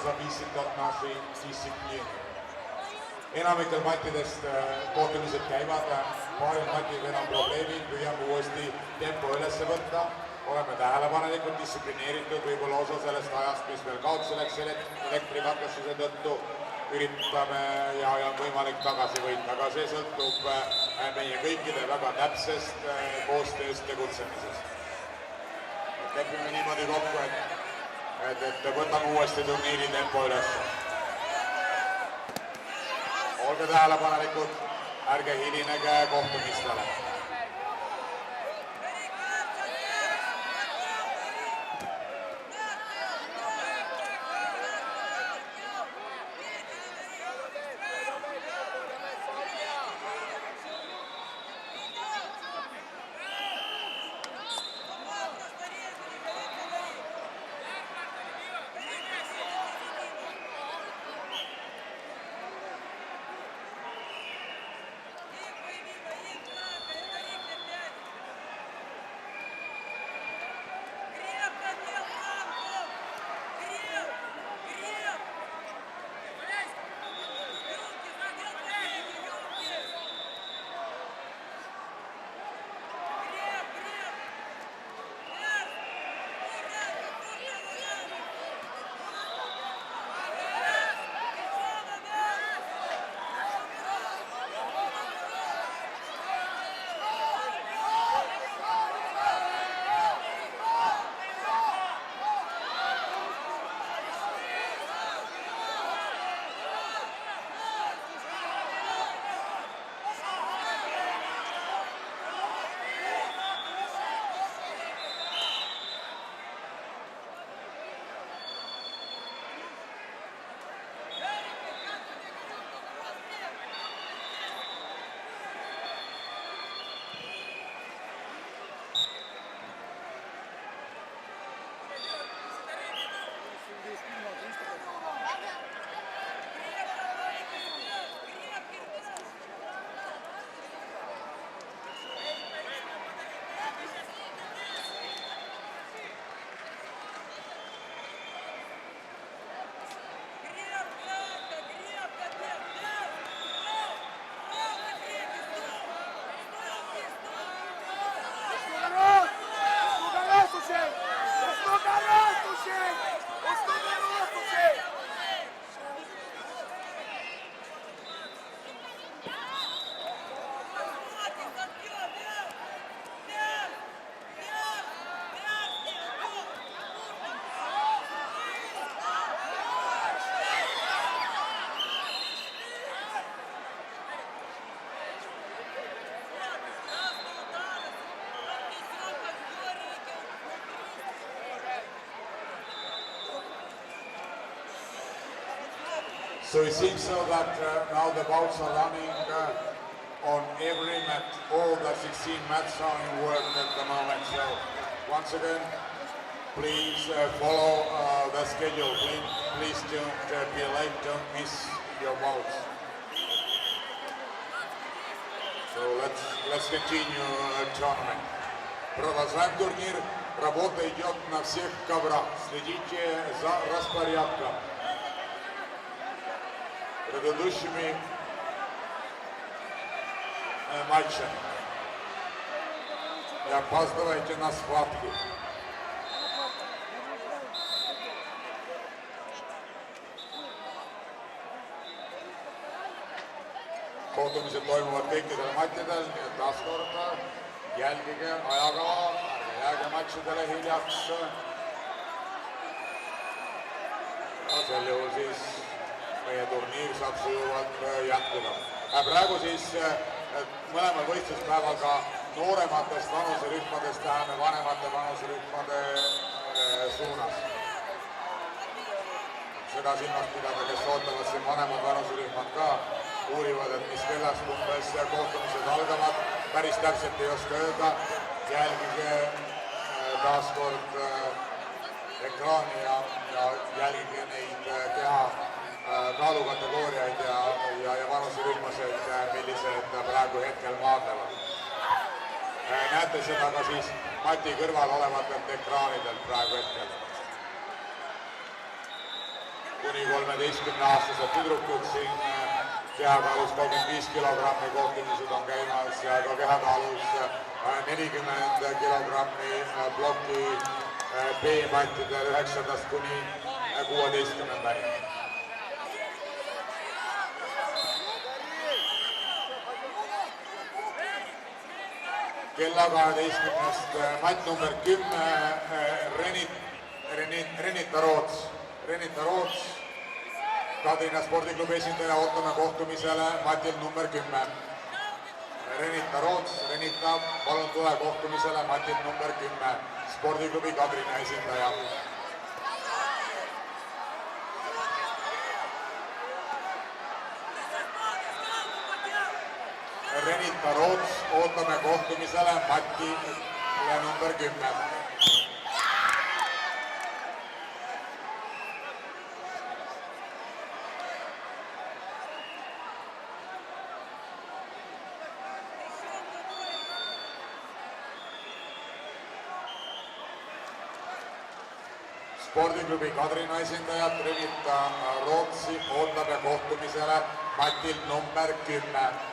зависит от нашей дисциплины. Enamikel matidest kohtumised käivad, paaril matiga enam probleemid, püüame uuesti tempo üles võtta, oleme tähelepanelikud, distsiplineeritud, võib-olla osa sellest ajast, mis meil kaotsi läks elektrikatkestuse tõttu, üritame ja on võimalik tagasi võita, aga see sõltub meie kõikide väga täpsest koostööst tegutsemisest. Lepime niimoodi kokku, et võtame uuesti turniiri tempo üles. Olge tähelepanelikud, ärge hilinege kohtumistele. So it seems so that now the bouts are running on every match, all the 16 matches are in work at the moment. So once again, please follow the schedule. Please don't be late, don't miss your bouts. So let's continue tournament. Продолжаем турнир. Работа идет на всех коврах. Следите за распорядком. Предыдущими матчами. Не опаздывайте на схватки. Kohtumised toimuvad kõikidel matšidel, nii et taaskord jälgige ajakava, ärge jääge matšidele hiljaks. Ja sel juhul siis meie turniir saab sujuvalt jätkuda. Praegu siis mõlemal võistluspäeval ka noorematest vanuserühmadest läheme vanemate vanuserühmade suunas. Seda silmas pidada, kes ootavad siin vanemad vanuserühmad ka, uurivad, et mis kellast umbes kohtumised algavad. Päris täpselt ei oska öelda. Jälgige taaskord ekraani ja jälgige neid keha kaalukategooriaid ja vanuserühmasid, millised praegu hetkel maadlevad. Näete seda ka siis mati kõrval olevatelt ekraanidelt praegu hetkel. kuni 13-aastased tüdrukud siin kehakaalus 35 kilogrammi kohtumised on käimas ja ka kehakaalus 40 kilogrammi ploki B-mattidel 9. kuni 16-ndani. Kella 12-st matt number 10 Renita Roots, Kadrina spordiklubi esindaja, ootame kohtumisele matil number 10. Renita Roots, Renita, palun tule kohtumisele matil number 10, spordiklubi Kadrina esindaja. Renita Roots, ootame kohtumisele matile number 10. Spordiklubi Kadrina esindajat Renita Rootsi ootab kohtumisele matil number 10.